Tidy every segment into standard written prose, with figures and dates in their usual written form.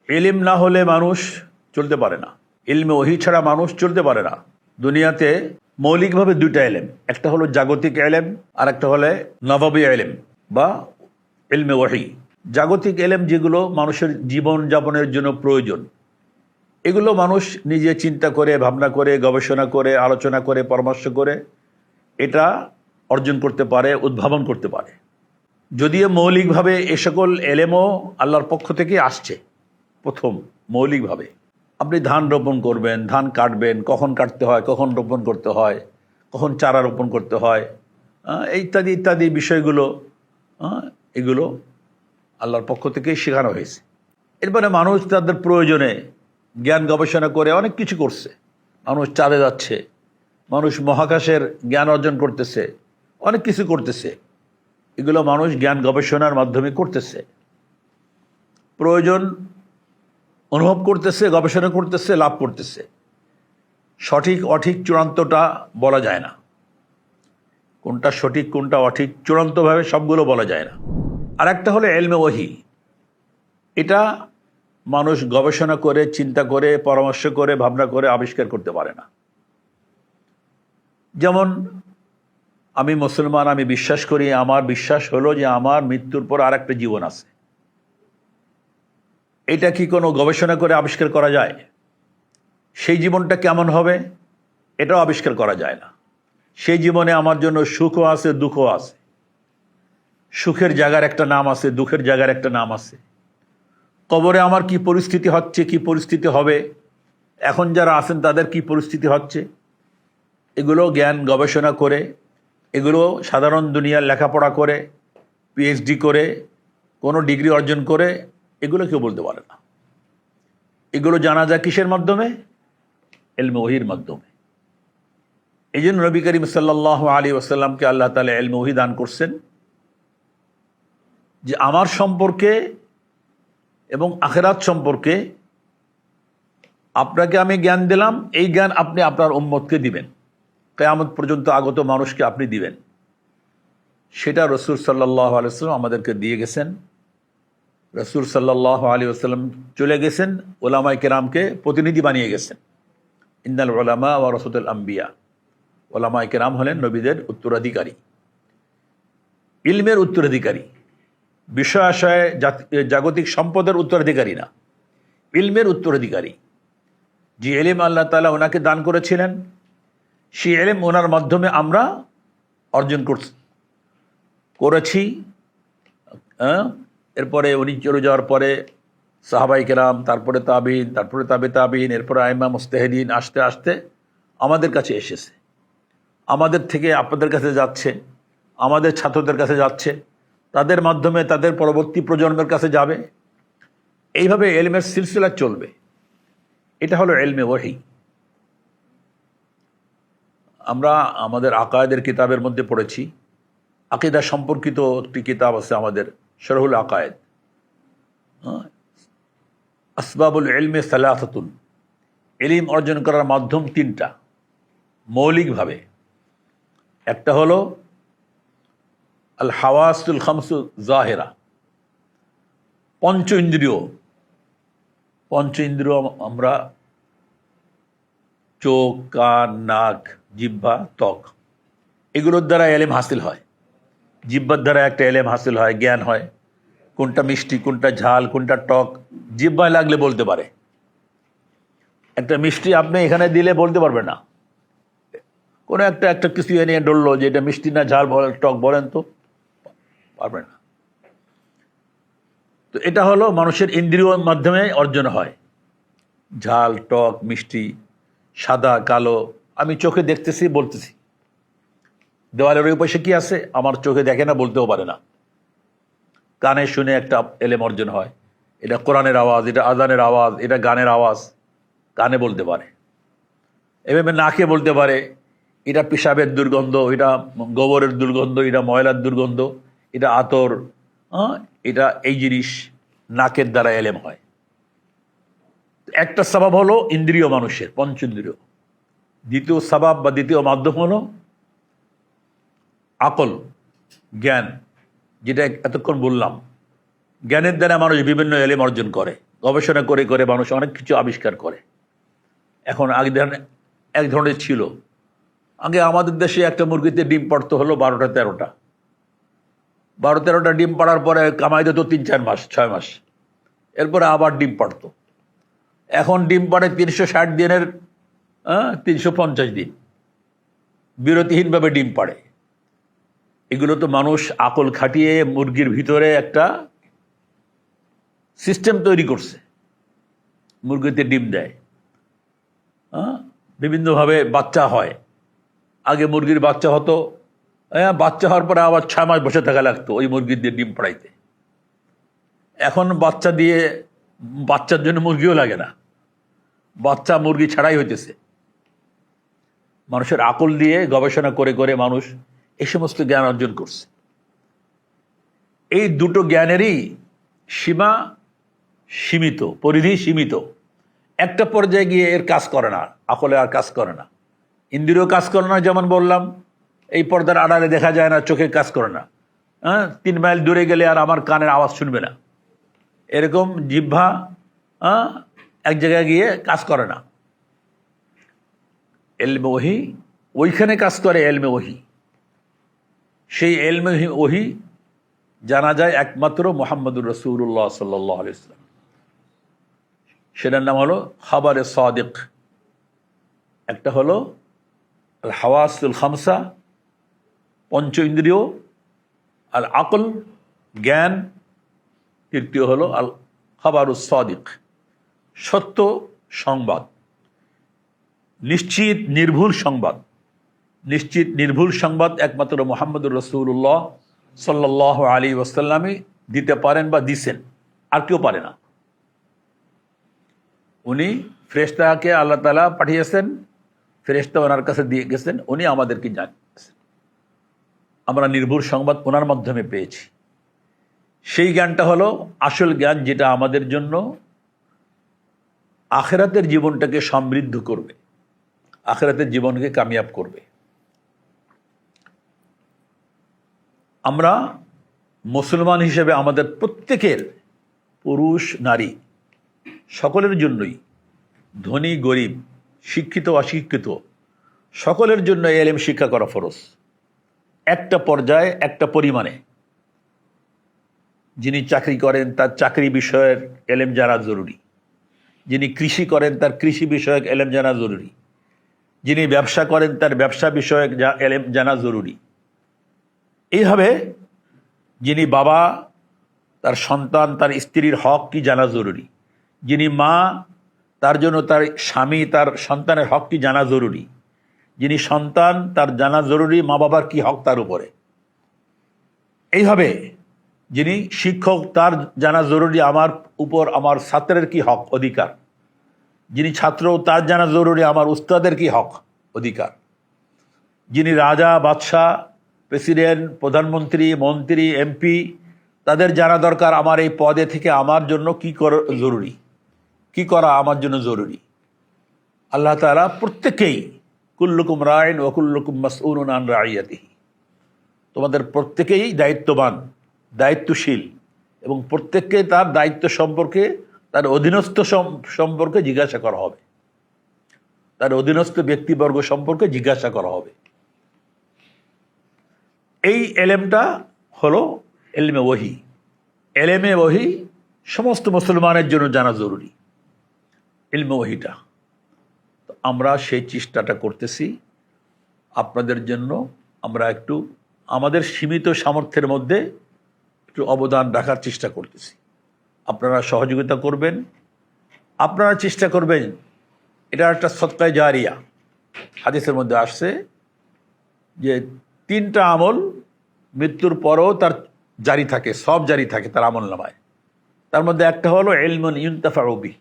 ইলম না হলে মানুষ চলতে পারে না, ইলমে ওহী ছাড়া মানুষ চলতে পারে না। দুনিয়াতে মৌলিকভাবে দুইটা ইলম, একটা হলো জাগতিক ইলম আর একটা হলো নববী ইলম বা ইলমে ওহী। জাগতিক ইলম যেগুলো মানুষের জীবন যাপনের জন্য প্রয়োজন, এগুলো মানুষ নিজে চিন্তা করে, ভাবনা করে, গবেষণা করে, আলোচনা করে, পরামর্শ করে এটা অর্জন করতে পারে, উদ্ভাবন করতে পারে। যদিও মৌলিকভাবে এ সকল এলেমও আল্লাহর পক্ষ থেকে আসছে। প্রথম মৌলিকভাবে আপনি ধান রোপণ করবেন, ধান কাটবেন, কখন কাটতে হয়, কখন রোপণ করতে হয়, কখন চারা রোপণ করতে হয়, ইত্যাদি ইত্যাদি বিষয়গুলো, এগুলো আল্লাহর পক্ষ থেকেই শেখানো হয়েছে। এরপরে মানুষ তাদের প্রয়োজনে জ্ঞান গবেষণা করে অনেক কিছু করছে। মানুষ চাঁদে যাচ্ছে, মানুষ মহাকাশের জ্ঞান অর্জন করতেছে, অনেক কিছু করতেছে। এগুলো মানুষ জ্ঞান গবেষণার মাধ্যমে করতেছে, প্রয়োজন অনুভব করতেছে, গবেষণা করতেছে, লাভ করতেছে। সঠিক অঠিক চূড়ান্তটা বলা যায় না, কোনটা সঠিক কোনটা অঠিক চূড়ান্তভাবে সবগুলো বলা যায় না। আর একটা হলো ইলমে ওহী। এটা মানুষ গবেষণা করে, চিন্তা করে, পরামর্শ করে, ভাবনা করে আবিষ্কার করতে পারে না। যেমন আমি মুসলমান, আমি বিশ্বাস করি, আমার বিশ্বাস হলো যে আমার মৃত্যুর পর আর একটা জীবন আছে। এটা কি কোনো গবেষণা করে আবিষ্কার করা যায়? সেই জীবনটা কেমন হবে এটাও আবিষ্কার করা যায় না। সেই জীবনে আমার জন্য সুখও আছে, দুঃখও আছে। সুখের জায়গার একটা নাম আছে, দুঃখের জায়গার একটা নাম আছে। কবরে আমার কি পরিস্থিতি হচ্ছে, কি পরিস্থিতি হবে, এখন যারা আছেন তাদের কি পরিস্থিতি হচ্ছে, এগুলো জ্ঞান গবেষণা করে, এগুলো সাধারণ দুনিয়ার লেখাপড়া করে, পিএইচডি করে, কোনো ডিগ্রি অর্জন করে এগুলো কেউ বলতে পারে না। এগুলো জানা যায় কিসের মাধ্যমে? ইলমে ওহীর মাধ্যমে। এই জন্য নবী করিম সাল্লাল্লাহু আলাইহি ওয়াসাল্লামকে আল্লাহ তাআলা ইলমে ওহী দান করছেন যে আমার সম্পর্কে এবং আখিরাত সম্পর্কে আপনাকে আমি জ্ঞান দিলাম, এই জ্ঞান আপনি আপনার উম্মতকে দিবেন, কিয়ামত পর্যন্ত আগত মানুষকে আপনি দিবেন। সেটা রাসূল সাল্লাল্লাহু আলাইহি ওয়াসাল্লাম আমাদেরকে দিয়ে গেছেন। রাসূল সাল্লাল্লাহু আলাইহি ওয়াসাল্লাম চলে গেছেন, উলামায়ে কেরামকে প্রতিনিধি বানিয়ে গেছেন। ইন্নাল উলামা ওয়ারাসাতুল আম্বিয়া। উলামায়ে কেরাম হলেন নবীদের উত্তরাধিকারী, ইলমের উত্তরাধিকারী, বিষয় আশয়ে জাগতিক সম্পদের উত্তরাধিকারী না, ইলমের উত্তরাধিকারী। যে ইলম আল্লাহ তাআলা ওনাকে দান করেছিলেন, সেই ইলম ওনার মাধ্যমে আমরা অর্জন করেছি। এরপরে উনি চলে যাওয়ার পরে সাহাবায়ে কেরাম, তারপরে তাবিঈন, তারপরে তাবে তাবিঈন, এরপরে আইম্মা মুজতাহিদিন আস্তে আস্তে আমাদের কাছে এসেছে। আমাদের থেকে আপনাদের কাছে যাচ্ছে, আমাদের ছাত্রদের কাছে যাচ্ছে, তাদের মাধ্যমে তাদের পরবর্তী প্রজন্মের কাছে যাবে। এইভাবে ইলমের সিলসিলা চলবে। এটা হলো ইলমে ওহী। আমরা আমাদের আকায়েদের কিতাবের মধ্যে পড়েছি, আকীদা সম্পর্কিত একটি কিতাব আছে আমাদের, শরহুল আকায়েদ। আসবাবুল ইলমে সালাসাতুন, ইলম অর্জন করার মাধ্যম তিনটা মৌলিকভাবে। একটা হলো আল হাওয়াসুল খামসু জাহেরা, পঞ্চ ইন্দ্রিয়। আমরা চোখ, কান, নাক, জিহ্বা, ত্বক, এগুলোর দ্বারা ইলম হাসিল হয়। জিহ্বার দ্বারা একটা ইলম হাসিল হয়, জ্ঞান হয়, কোনটা মিষ্টি, কোনটা ঝাল, কোনটা টক জিহ্বায় লাগলে বলতে পারে। একটা মিষ্টি আপনি এখানে দিলে বলতে পারবে না। কোনো একটা কিছু এনে ডললো যে এটা মিষ্টি না ঝাল, টক বলেন তো, পারবে না। তো এটা হলো মানুষের ইন্দ্রিয়র মাধ্যমে অর্জন হয়। ঝাল, টক, মিষ্টি, সাদা, কালো, আমি চোখে দেখতেছি, বলতেছি। দেওয়ালের ওই পাশে কি আছে আমার চোখে দেখে না, বলতেও পারে না। কানে শুনে একটা ইলম অর্জন হয়, এটা কোরআনের আওয়াজ, এটা আযানের আওয়াজ, এটা গানের আওয়াজ, কানে বলতে পারে। এভাবে নাকে বলতে পারে এটা পেশাবের দুর্গন্ধ, এটা গোবরের দুর্গন্ধ, এটা ময়লার দুর্গন্ধ, এটা আতর, এটা এই জিনিস নাকের দ্বারা ইলম হয়। একটা সবাব হলো ইন্দ্রিয়, মানুষের পঞ্চেন্দ্রিয়। দ্বিতীয় সবাব বা দ্বিতীয় মাধ্যম হলো আকল, জ্ঞান, যেটা এতক্ষণ বললাম। জ্ঞানের দ্বারা মানুষ বিভিন্ন ইলম অর্জন করে। গবেষণা করে করে মানুষ অনেক কিছু আবিষ্কার করে। এখন আগে এক ধরনের ছিল, আগে আমাদের দেশে একটা মুরগিতে ডিম পাড়তে হলো 12টা 13টা, 12-13টা ডিম পাড়ার পরে কামাই দিত 3-4 মাস 6 মাস, এরপরে আবার ডিম পাড়তো। এখন ডিম পাড়ে 360 দিনের 350 দিন বিরতিহীনভাবে ডিম পাড়ে। এগুলো তো মানুষ আকল খাটিয়ে মুরগির ভিতরে একটা সিস্টেম তৈরি করছে, মুরগিতে ডিম দেয়, বিভিন্নভাবে বাচ্চা হয়। আগে মুরগির বাচ্চা হতো, বাচ্চা হওয়ার পরে আবার 6 মাস বসে থাকা লাগতো ওই মুরগির দিয়ে ডিম পাড়াইতে। এখন বাচ্চার জন্য মুরগিও লাগে না, বাচ্চা মুরগি ছাড়াই হইতেছে। মানুষের আকল দিয়ে গবেষণা করে করে মানুষ এই সমস্ত জ্ঞান অর্জন করছে। এই দুটো জ্ঞানেরই সীমা সীমিত, পরিধি সীমিত। একটা পর্যায়ে গিয়ে এর কাজ করে না, আকলে আর কাজ করে না, ইন্দ্রিয় কাজ করে না। যেমন বললাম, এই পর্দার আড়ালে দেখা যায় না, চোখে কাজ করে না, 3 মাইল দূরে গেলে আর আমার কানের আওয়াজ শুনবে না, এরকম জিহ্বা এক জায়গায় গিয়ে কাজ করে না। এলমে ওহী ওইখানে কাজ করে, এলমে ওহী। সেই এলমে ওহী জানা যায় একমাত্র মুহাম্মদুর রাসূলুল্লাহ সাল্লাল্লাহু আলাইহি ওয়াসাল্লাম। সেটার নাম হলো খাবারে সাদিক। একটা হলো আল হাওয়াসুল খামসা, পঞ্চ ইন্দ্রিয়, আল আকল জ্ঞান, তৃতীয় হলো আল খাবারুস সাদিক সত্য সংবাদ, নিশ্চিত নির্ভুল সংবাদ। নিশ্চিত নির্ভুল সংবাদ একমাত্র মুহাম্মদুর রাসূলুল্লাহ সাল্লাল্লাহু আলাইহি ওয়াসাল্লামই দিতে পারেন বা দিছেন, আর কেউ পারে না। উনি ফেরেশতাকে আল্লাহ তাআলা পাঠিয়েছেন, ফেরেশতা ওনার কাছে দিয়ে গেছেন, উনি আমাদেরকে জানিয়েছেন। আমরা নির্ভুল সংবাদ ওনার মাধ্যমে পেয়েছি। সেই জ্ঞানটা হলো আসল জ্ঞান, যেটা আমাদের জন্য আখিরাতের জীবনটাকে সমৃদ্ধ করবে, আখিরাতের জীবনকে কামিয়াব করবে। আমরা মুসলমান হিসেবে আমাদের প্রত্যেকের, পুরুষ নারী সকলের জন্যই, ধনী গরিব, শিক্ষিত অশিক্ষিত সকলের জন্য এলেম শিক্ষা করা ফরজ। একটা পর্যায়ে, একটা পরিমাণে। যিনি চাকরি করেন তার চাকরি বিষয়ের এলেম জানা জরুরি, যিনি কৃষি করেন তার কৃষি বিষয়ক এলেম জানা জরুরি, যিনি ব্যবসা করেন তার ব্যবসা বিষয়ক এলেম জানা জরুরি। এইভাবে যিনি বাবা, তার সন্তান, তার স্ত্রীর হক কি জানা জরুরি, যিনি মা, তার জন্য তার স্বামী, তার সন্তানের হক কি জানা জরুরি, যিনি সন্তান, তার জানা জরুরি মা বাবার কি হক তার উপরে। এইভাবে যিনি শিক্ষক, তার জানা জরুরি আমার উপর আমার ছাত্রের কি হক অধিকার, যিনি ছাত্র, তার জানা জরুরি আমার উস্তাদের কি হক অধিকার, যিনি রাজা, বাদশাহ, প্রেসিডেন্ট, প্রধানমন্ত্রী, মন্ত্রী, এমপি, তাদের জানা দরকার আমার এই পদে থেকে আমার জন্য কি করা জরুরি, কি করা আমার জন্য জরুরি। আল্লাহ তাআলা প্রত্যেকেই কুল্লুকুম রাইন ওয়া কুল্লুকুম মাসউলুন আন রাইয়াতিহি, তোমাদের প্রত্যেকেই দায়িত্ববান, দায়িত্বশীল, এবং প্রত্যেককে তার দায়িত্ব সম্পর্কে, তার অধীনস্থ সম্পর্কে জিজ্ঞাসা করা হবে, তার অধীনস্থ ব্যক্তিবর্গ সম্পর্কে জিজ্ঞাসা করা হবে। এই এলেমটা হলো এলমে ওহী। এলেমে ওহী সমস্ত মুসলমানের জন্য জানা জরুরি, ইলমে ওহীটা। তো আমরা সেই চেষ্টাটা করতেছি আপনাদের জন্য। আমরা একটু আমাদের সীমিত সামর্থ্যের মধ্যে একটু অবদান রাখার চেষ্টা করতেছি। আপনারা সহযোগিতা করবেন, আপনারা চেষ্টা করবেন। এটা একটা সদকায়ে জারিয়া। হাদিসের মধ্যে আসছে যে 3টা আমল মৃত্যুর পরও তার জারি থাকে, সব জারি থাকে তার আমল নামায়। তার মধ্যে একটা হলো ইলমুন ইউনতাফাউ বিহি,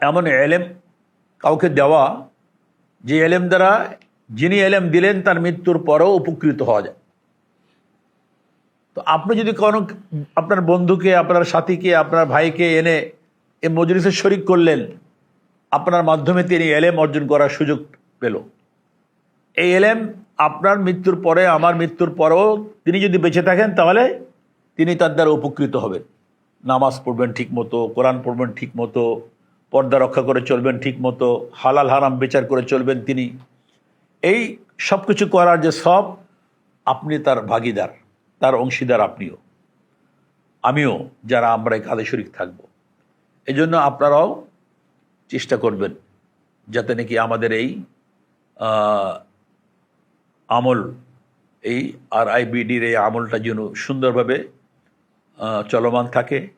এমন এলেম কাউকে দেওয়া যে এলেম দ্বারা, যিনি এলেম দিলেন তার মৃত্যুর পরেও উপকৃত হওয়া যায়। তো আপনি যদি কোনো আপনার বন্ধুকে, আপনার সাথীকে, আপনার ভাইকে এনে এই মজলিসে শরিক করলেন, আপনার মাধ্যমে তিনি এলেম অর্জন করার সুযোগ পেল। এই এলেম আপনার মৃত্যুর পরে, আমার মৃত্যুর পরেও তিনি যদি বেঁচে থাকেন তাহলে তিনি তার দ্বারা উপকৃত হবেন। নামাজ পড়বেন ঠিক মতো, কোরআন পড়বেন ঠিক মতো, পর্দা রক্ষা করে চলবেন ঠিক মতো, হালাল হারাম বিচার করে চলবেন তিনি। এই সব কিছু করার যে সব, আপনি তার ভাগিদার, তার অংশীদার আপনিও, আমিও, যারা আমরা এই কাজে শরীক থাকবো। এই জন্য আপনারাও চেষ্টা করবেন যাতে নাকি আমাদের এই আমল, এই RIBDর এই আমলটা যেন সুন্দরভাবে চলমান থাকে,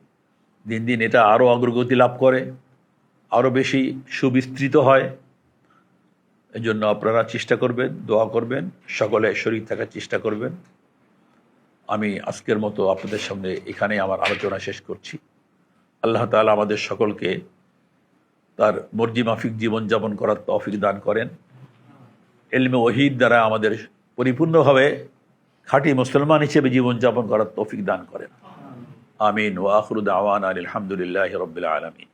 দিন দিন এটা আরও অগ্রগতি লাভ করে, আরও বেশি সুবিস্তৃত হয়। এই জন্য আপনারা চেষ্টা করবেন, দোয়া করবেন, সকলে শরীর থাকার চেষ্টা করবেন। আমি আজকের মতো আপনাদের সামনে এখানেই আমার আলোচনা শেষ করছি। আল্লাহ তাআলা আমাদের সকলকে তার মর্জি মাফিক জীবনযাপন করার তৌফিক দান করেন। ইলমে ওহীদ দ্বারা আমাদের পরিপূর্ণভাবে খাঁটি মুসলমান হিসেবে জীবনযাপন করার তৌফিক দান করেন। আমিন। ওয়া আখিরু দাওয়ানা আলহামদুলিল্লাহি রাব্বিল আলামিন।